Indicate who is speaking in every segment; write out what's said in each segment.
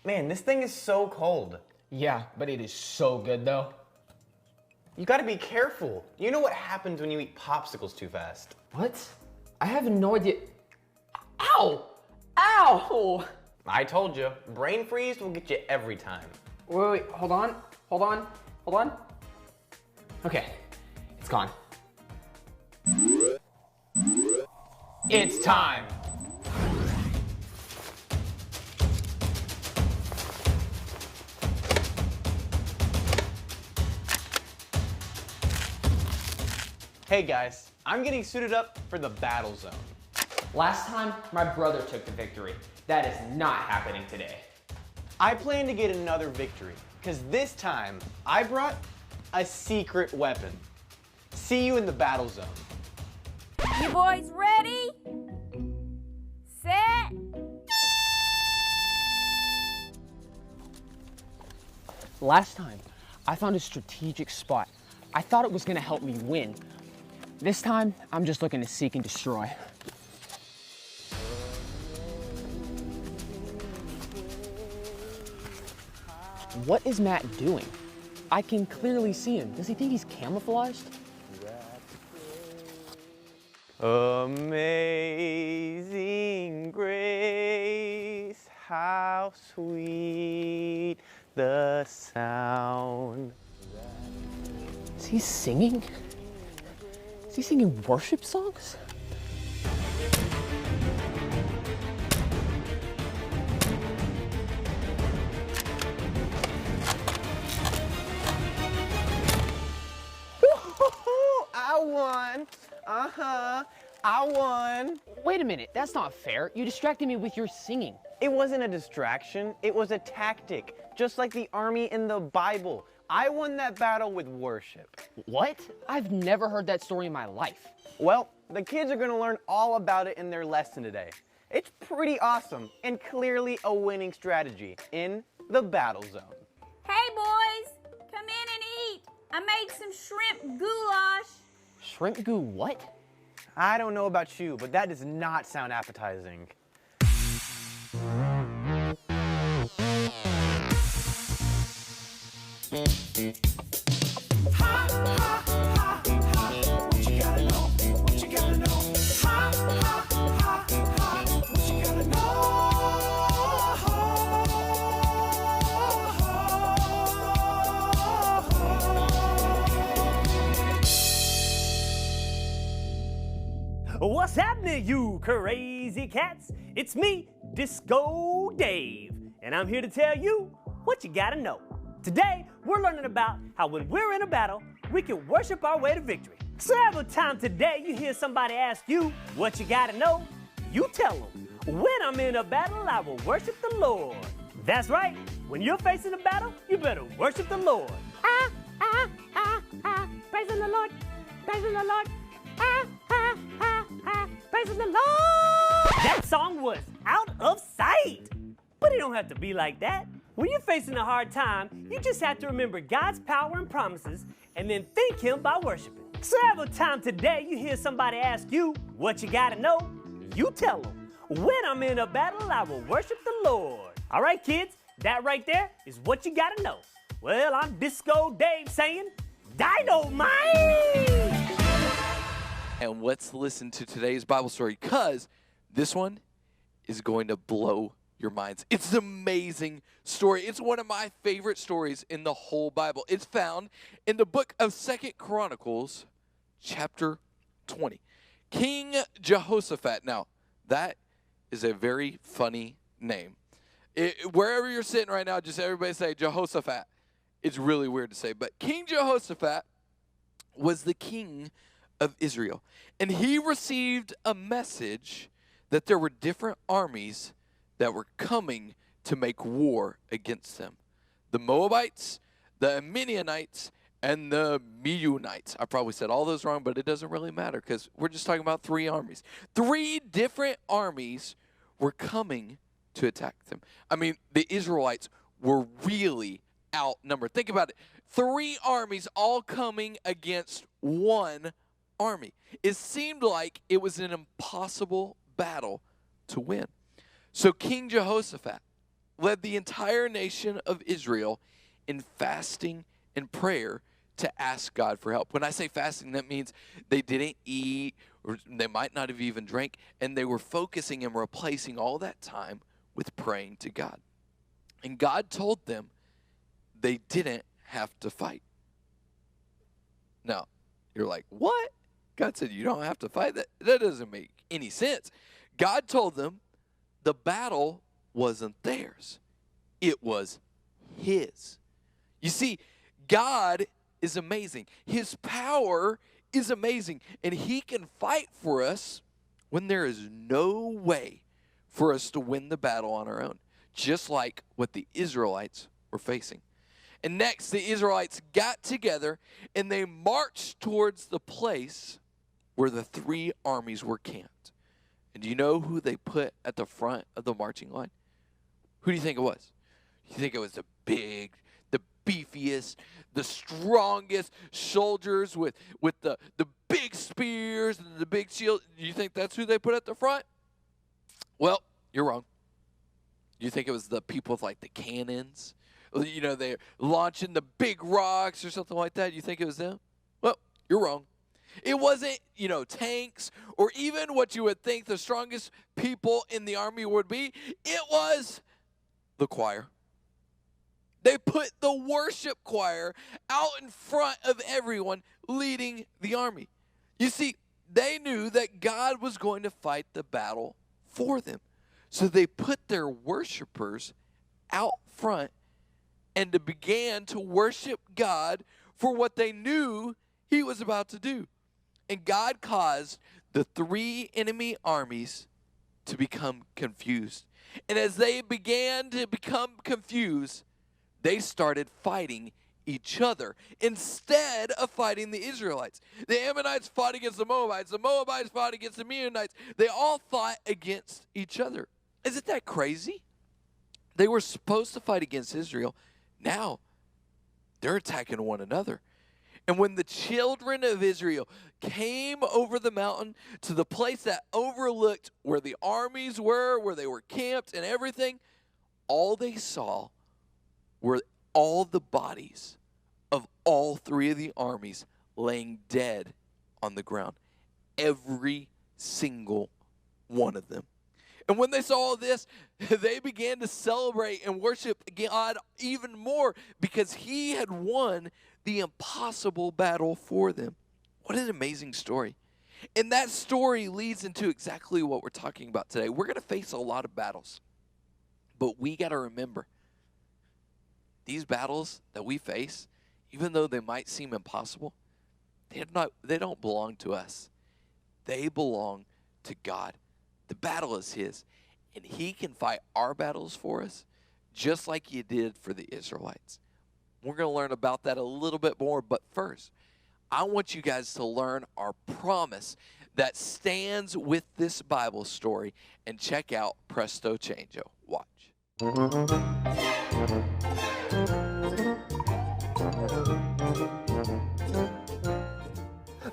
Speaker 1: Man, this thing is so cold.
Speaker 2: Yeah, but it is so good though.
Speaker 1: You gotta be careful. You know what happens when you eat popsicles too fast.
Speaker 2: What? I have no idea. Ow! Ow!
Speaker 1: I told you, brain freeze will get you every time.
Speaker 2: Wait, hold on. Okay, it's gone. It's time.
Speaker 1: Hey guys, I'm getting suited up for the battle zone.
Speaker 2: Last time, my brother took the victory. That is not happening today.
Speaker 1: I plan to get another victory, because this time, I brought a secret weapon. See you in the battle zone.
Speaker 3: You boys ready? Set.
Speaker 2: Last time, I found a strategic spot. I thought it was gonna help me win. This time, I'm just looking to seek and destroy. What is Matt doing? I can clearly see him. Does he think he's camouflaged?
Speaker 1: Amazing grace, how sweet the sound.
Speaker 2: Is he singing? Is he singing worship songs?
Speaker 1: I won. I won.
Speaker 2: Wait a minute, that's not fair. You distracted me with your singing.
Speaker 1: It wasn't a distraction, it was a tactic, just like the army in the Bible. I won that battle with worship.
Speaker 2: What? I've never heard that story in my life.
Speaker 1: Well, the kids are gonna learn all about it in their lesson today. It's pretty awesome and clearly a winning strategy in the battle zone.
Speaker 3: Hey boys, come in and eat. I made some shrimp goulash.
Speaker 2: Shrimp goo what?
Speaker 1: I don't know about you, but that does not sound appetizing.
Speaker 4: What's happening, you crazy cats? It's me, Disco Dave, and I'm here to tell you what you gotta know. Today, we're learning about how when we're in a battle, we can worship our way to victory. So every time today you hear somebody ask you what you gotta know, you tell them, when I'm in a battle, I will worship the Lord. That's right, when you're facing a battle, you better worship the Lord. Praising the Lord, praising the Lord. Praising the Lord! That song was out of sight. But it don't have to be like that. When you're facing a hard time, you just have to remember God's power and promises and then thank Him by worshiping. So every time today you hear somebody ask you what you gotta know, you tell them, when I'm in a battle, I will worship the Lord. All right, kids, that right there is what you gotta know. Well, I'm Disco Dave saying, Dynamite!
Speaker 5: And let's listen to today's Bible story, because this one is going to blow your minds. It's an amazing story. It's one of my favorite stories in the whole Bible. It's found in the book of 2 Chronicles, chapter 20. King Jehoshaphat. Now, that is a very funny name. Wherever you're sitting right now, just everybody say Jehoshaphat. It's really weird to say, but King Jehoshaphat was the king of Israel. And he received a message that there were different armies that were coming to make war against them. The Moabites, the Ammonites, and the Meunites. I probably said all those wrong, but it doesn't really matter because we're just talking about 3 armies. 3 different armies were coming to attack them. I mean, the Israelites were really outnumbered. Think about it. 3 armies all coming against 1 army. It seemed like it was an impossible battle to win. So King Jehoshaphat, led the entire nation of Israel in fasting and prayer to ask God for help. When I say fasting, that means they didn't eat, or they might not have even drank, and they were focusing and replacing all that time with praying to God. And God told them they didn't have to fight. Now, you're like, what? God said you don't have to fight? That doesn't make any sense. God told them the battle wasn't theirs. It was his. You see, God is amazing. His power is amazing. And he can fight for us when there is no way for us to win the battle on our own. Just like what the Israelites were facing. And next, the Israelites got together and they marched towards the place where the three armies were camped. And do you know who they put at the front of the marching line? Who do you think it was? You think it was the beefiest, the strongest soldiers with the big spears and the big shield? Do you think that's who they put at the front? Well, you're wrong. You think it was the people with like the cannons? You know, they're launching the big rocks or something like that. You think it was them? Well, you're wrong. It wasn't, tanks or even what you would think the strongest people in the army would be. It was the choir. They put the worship choir out in front of everyone leading the army. You see, they knew that God was going to fight the battle for them. So they put their worshipers out front and began to worship God for what they knew he was about to do. And God caused the three enemy armies to become confused. And as they began to become confused, they started fighting each other instead of fighting the Israelites. The Ammonites fought against the Moabites fought against the Meunites. They all fought against each other. Isn't that crazy? They were supposed to fight against Israel. Now, they're attacking one another. And when the children of Israel came over the mountain to the place that overlooked where the armies were, where they were camped and everything, all they saw were all the bodies of all three of the armies laying dead on the ground. Every single one of them. And when they saw all this, they began to celebrate and worship God even more because he had won the impossible battle for them. What an amazing story. And that story leads into exactly what we're talking about today. We're going to face a lot of battles. But we got to remember, these battles that we face, even though they might seem impossible, they don't belong to us. They belong to God. The battle is his, and he can fight our battles for us just like he did for the Israelites. We're going to learn about that a little bit more, but first, I want you guys to learn our promise that stands with this Bible story and check out Presto Changeo. Watch.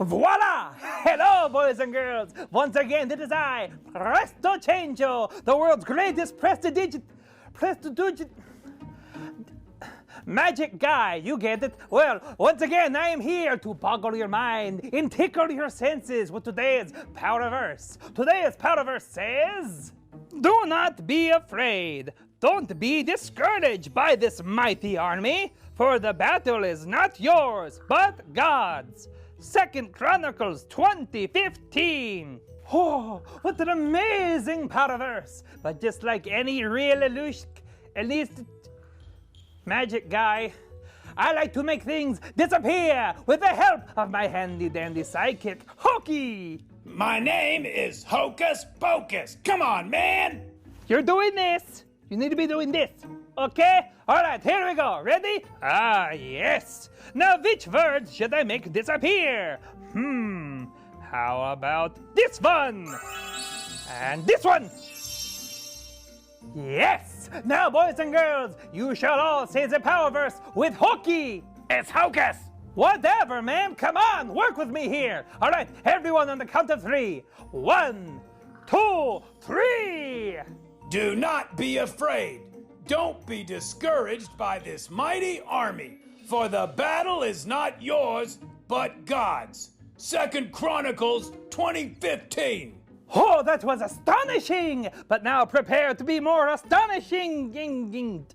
Speaker 4: Voila! Hello, boys and girls. Once again, this is I, Presto Changeo, the world's greatest prestidigit magic guy. You get it? Well, once again, I am here to boggle your mind and tickle your senses with today's power verse. Today's power verse says, "Do not be afraid. Don't be discouraged by this mighty army, for the battle is not yours, but God's." 2 Chronicles 20:15. Oh, what an amazing power verse. But just like any real magic guy, I like to make things disappear with the help of my handy-dandy sidekick, Hokey.
Speaker 6: My name is Hocus Pocus. Come on, man.
Speaker 4: You're doing this. You need to be doing this. Okay? All right, here we go. Ready? Ah, yes. Now, which words should I make disappear? How about this one? And this one? Yes! Now, boys and girls, you shall all say the power verse with Hokey.
Speaker 6: It's Hocus.
Speaker 4: Whatever, man. Come on, work with me here. All right, everyone on the count of 3. 1, 2, 3.
Speaker 6: Do not be afraid. Don't be discouraged by this mighty army, for the battle is not yours, but God's. 2 Chronicles 20:15.
Speaker 7: Oh, that was astonishing! But now prepare to be more astonishing.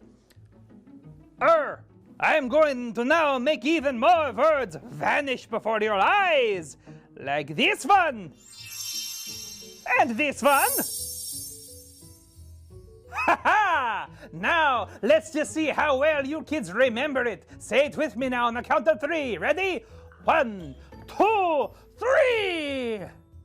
Speaker 7: I am going to now make even more words vanish before your eyes. Like this one. And this one. Ha ha! Now, let's just see how well you kids remember it. Say it with me now on the count of 3. Ready? 1, 2, 3!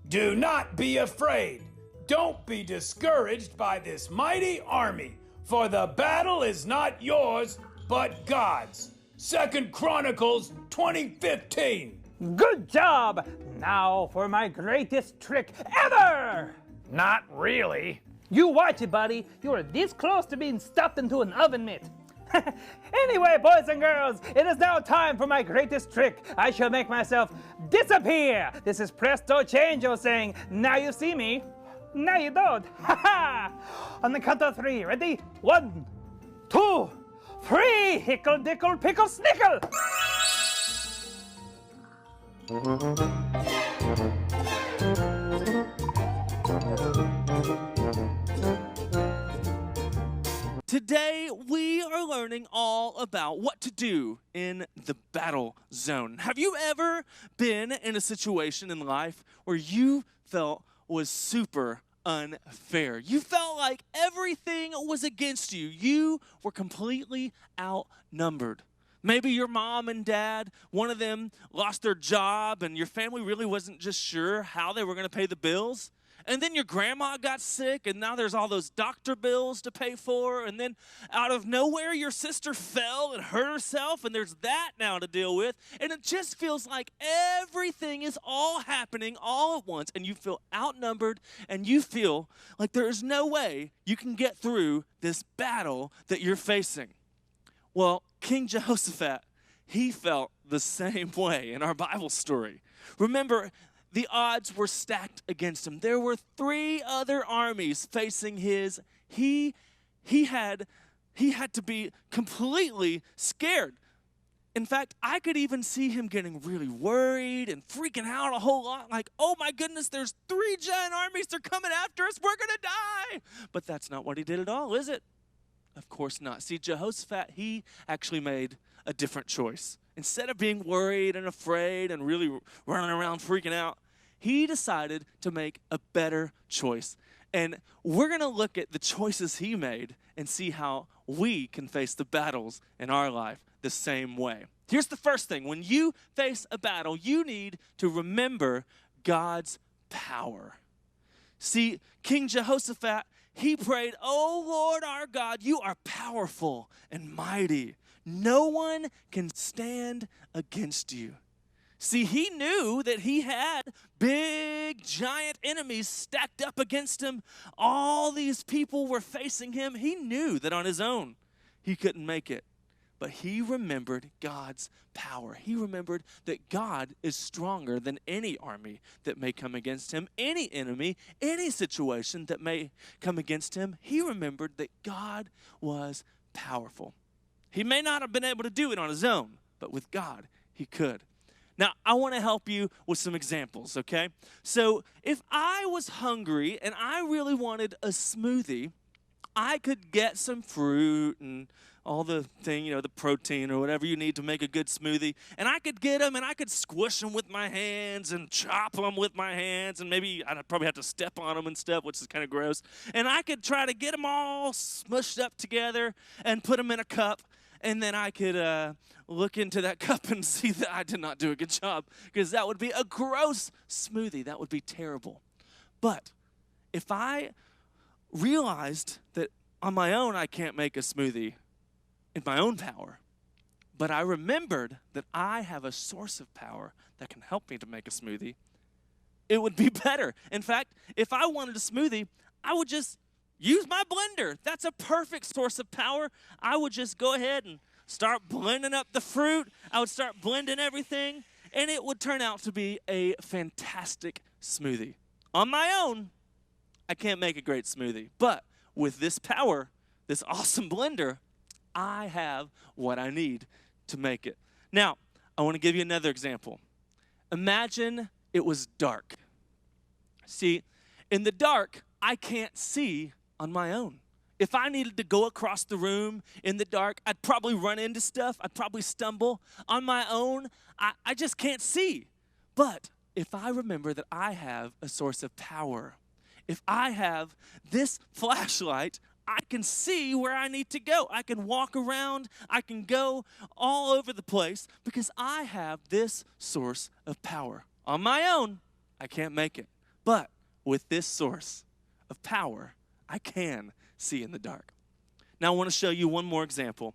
Speaker 6: Do not be afraid. Don't be discouraged by this mighty army, for the battle is not yours, but God's. 2 Chronicles 20:15.
Speaker 7: Good job! Now for my greatest trick ever!
Speaker 6: Not really.
Speaker 7: You watch it, buddy. You're this close to being stuffed into an oven mitt. Anyway, boys and girls, it is now time for my greatest trick. I shall make myself disappear. This is Presto Changeo saying, now you see me, now you don't. Ha ha! On the count of 3, ready? 1, 2, 3! Hickle, dickle, pickle, snickle!
Speaker 8: Today, we are learning all about what to do in the battle zone. Have you ever been in a situation in life where you felt was super unfair? You felt like everything was against you. You were completely outnumbered. Maybe your mom and dad, one of them lost their job and your family really wasn't just sure how they were going to pay the bills. And then your grandma got sick, and now there's all those doctor bills to pay for. And then out of nowhere, your sister fell and hurt herself, and there's that now to deal with. And it just feels like everything is all happening all at once, and you feel outnumbered, and you feel like there is no way you can get through this battle that you're facing. Well, King Jehoshaphat, he felt the same way in our Bible story. Remember, the odds were stacked against him. There were 3 other armies facing his. He had to be completely scared. In fact, I could even see him getting really worried and freaking out a whole lot, like, oh my goodness, there's 3 giant armies, they're coming after us, we're gonna die. But that's not what he did at all, is it? Of course not. See, Jehoshaphat, he actually made a different choice. Instead of being worried and afraid and really running around freaking out, he decided to make a better choice. And we're going to look at the choices he made and see how we can face the battles in our life the same way. Here's the first thing. When you face a battle, you need to remember God's power. See, King Jehoshaphat, he prayed, "Oh Lord our God, you are powerful and mighty. No one can stand against you." See, he knew that he had big, giant enemies stacked up against him. All these people were facing him. He knew that on his own he couldn't make it. But he remembered God's power. He remembered that God is stronger than any army that may come against him, any enemy, any situation that may come against him. He remembered that God was powerful. He may not have been able to do it on his own, but with God, he could. Now, I want to help you with some examples, okay? So if I was hungry and I really wanted a smoothie, I could get some fruit and all the thing, the protein or whatever you need to make a good smoothie. And I could get them and I could squish them with my hands and chop them with my hands. And maybe I'd probably have to step on them and stuff, which is kind of gross. And I could try to get them all smushed up together and put them in a cup. And then I could look into that cup and see that I did not do a good job, because that would be a gross smoothie. That would be terrible. But if I realized that on my own I can't make a smoothie in my own power, but I remembered that I have a source of power that can help me to make a smoothie, it would be better. In fact, if I wanted a smoothie, I would just use my blender. That's a perfect source of power. I would just go ahead and start blending up the fruit. I would start blending everything, and it would turn out to be a fantastic smoothie. On my own, I can't make a great smoothie, but with this power, this awesome blender, I have what I need to make it. Now, I want to give you another example. Imagine it was dark. See, in the dark, I can't see on my own. If I needed to go across the room in the dark, I'd probably run into stuff. I'd probably stumble. On my own, I just can't see. But if I remember that I have a source of power, if I have this flashlight, I can see where I need to go. I can walk around. I can go all over the place because I have this source of power. On my own, I can't make it. But with this source of power, I can see in the dark. Now I want to show you one more example.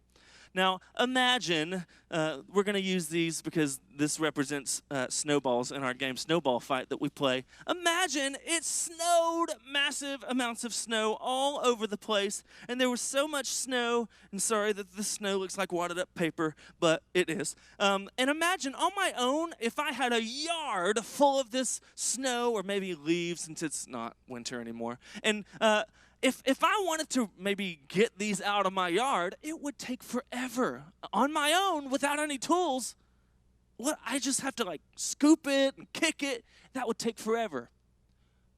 Speaker 8: Now imagine, we're going to use these because this represents snowballs in our game Snowball Fight that we play. Imagine it snowed massive amounts of snow all over the place, and there was so much snow, and sorry that the snow looks like wadded up paper, but it is. And imagine on my own if I had a yard full of this snow, or maybe leaves since it's not winter anymore, and if I wanted to maybe get these out of my yard, it would take forever. On my own, without any tools, I just have to like scoop it and kick it. That would take forever.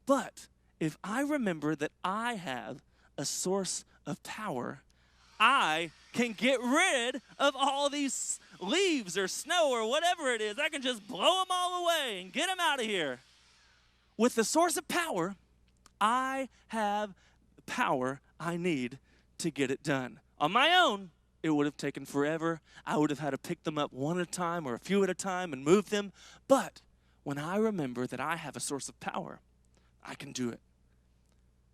Speaker 8: But if I remember that I have a source of power, I can get rid of all these leaves or snow or whatever it is. I can just blow them all away and get them out of here. With the source of power, I have power I need to get it done. On my own, it would have taken forever. I would have had to pick them up one at a time or a few at a time and move them. But when I remember that I have a source of power, I can do it.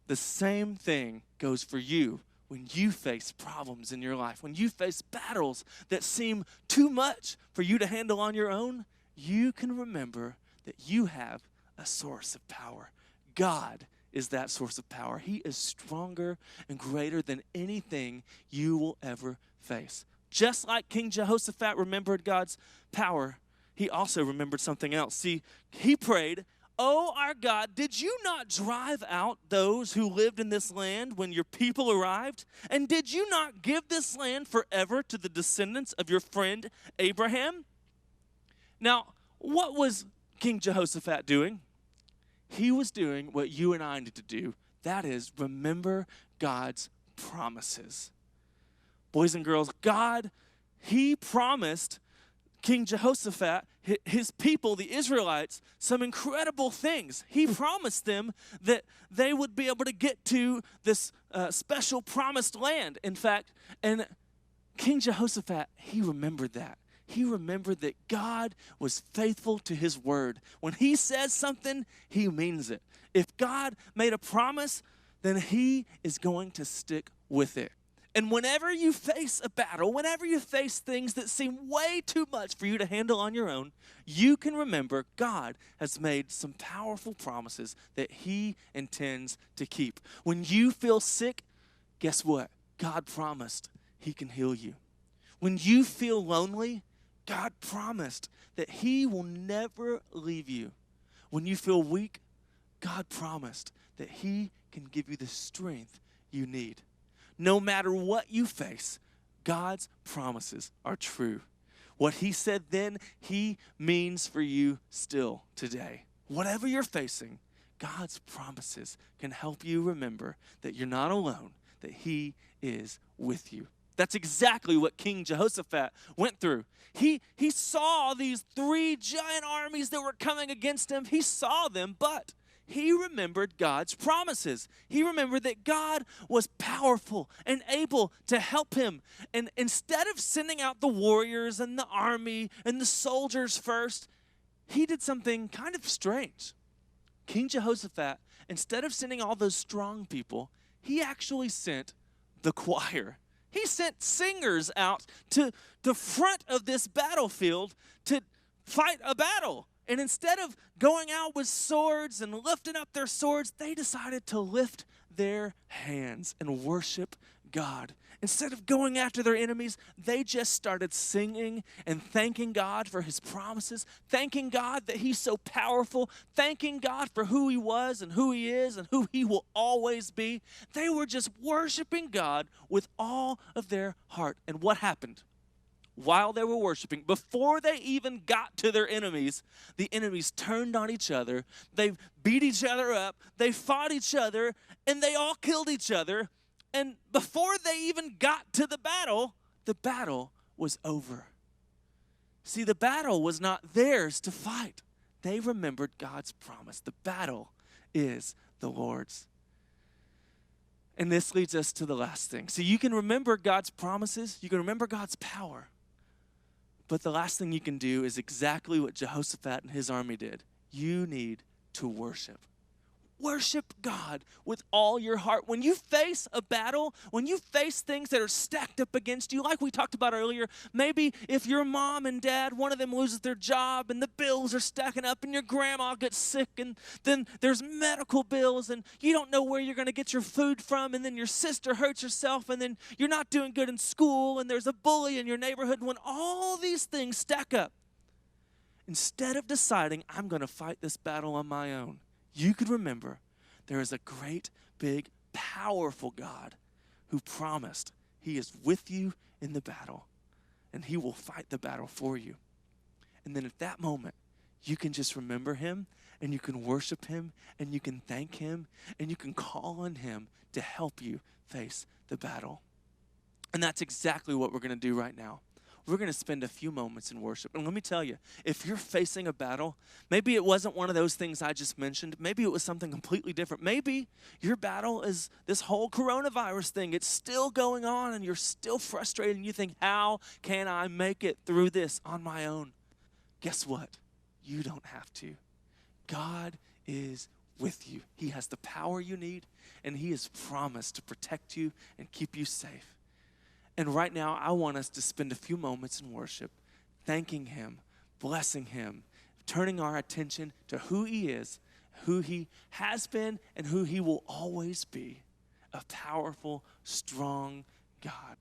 Speaker 8: The same thing goes for you when you face problems in your life. When you face battles that seem too much for you to handle on your own, you can remember that you have a source of power. God is that source of power. He is stronger and greater than anything you will ever face. Just like King Jehoshaphat remembered God's power, he also remembered something else. See, he prayed, "Oh, our God, did you not drive out those who lived in this land when your people arrived? And did you not give this land forever to the descendants of your friend Abraham?" Now, what was King Jehoshaphat doing? He was doing what you and I need to do. That is, remember God's promises. Boys and girls, God, he promised King Jehoshaphat, his people, the Israelites, some incredible things. He promised them that they would be able to get to this special promised land. In fact, and King Jehoshaphat, he remembered that. He remembered that God was faithful to his word. When he says something, he means it. If God made a promise, then he is going to stick with it. And whenever you face a battle, whenever you face things that seem way too much for you to handle on your own, you can remember God has made some powerful promises that he intends to keep. When you feel sick, guess what? God promised he can heal you. When you feel lonely, God promised that he will never leave you. When you feel weak, God promised that he can give you the strength you need. No matter what you face, God's promises are true. What he said then, he means for you still today. Whatever you're facing, God's promises can help you remember that you're not alone, that he is with you. That's exactly what King Jehoshaphat went through. He saw these 3 giant armies that were coming against him. He saw them, but he remembered God's promises. He remembered that God was powerful and able to help him. And instead of sending out the warriors and the army and the soldiers first, he did something kind of strange. King Jehoshaphat, instead of sending all those strong people, he actually sent the choir. He sent singers out to the front of this battlefield to fight a battle. And instead of going out with swords and lifting up their swords, they decided to lift their hands and worship God. Instead of going after their enemies, they just started singing and thanking God for his promises, thanking God that he's so powerful, thanking God for who he was and who he is and who he will always be. They were just worshiping God with all of their heart. And what happened? While they were worshiping, before they even got to their enemies, the enemies turned on each other. They beat each other up. They fought each other, and they all killed each other. And before they even got to the battle was over. See, the battle was not theirs to fight. They remembered God's promise. The battle is the Lord's. And this leads us to the last thing. So you can remember God's promises. You can remember God's power. But the last thing you can do is exactly what Jehoshaphat and his army did. You need to worship. Worship God with all your heart. When you face a battle, when you face things that are stacked up against you, like we talked about earlier, maybe if your mom and dad, one of them loses their job and the bills are stacking up and your grandma gets sick and then there's medical bills and you don't know where you're going to get your food from and then your sister hurts herself and then you're not doing good in school and there's a bully in your neighborhood. When all these things stack up, instead of deciding, I'm going to fight this battle on my own, you could remember there is a great, big, powerful God who promised he is with you in the battle and he will fight the battle for you. And then at that moment, you can just remember him and you can worship him and you can thank him and you can call on him to help you face the battle. And that's exactly what we're going to do right now. We're going to spend a few moments in worship. And let me tell you, if you're facing a battle, maybe it wasn't one of those things I just mentioned. Maybe it was something completely different. Maybe your battle is this whole coronavirus thing. It's still going on and you're still frustrated and you think, how can I make it through this on my own? Guess what? You don't have to. God is with you. He has the power you need and he has promised to protect you and keep you safe. And right now, I want us to spend a few moments in worship, thanking him, blessing him, turning our attention to who he is, who he has been, and who he will always be, a powerful, strong God.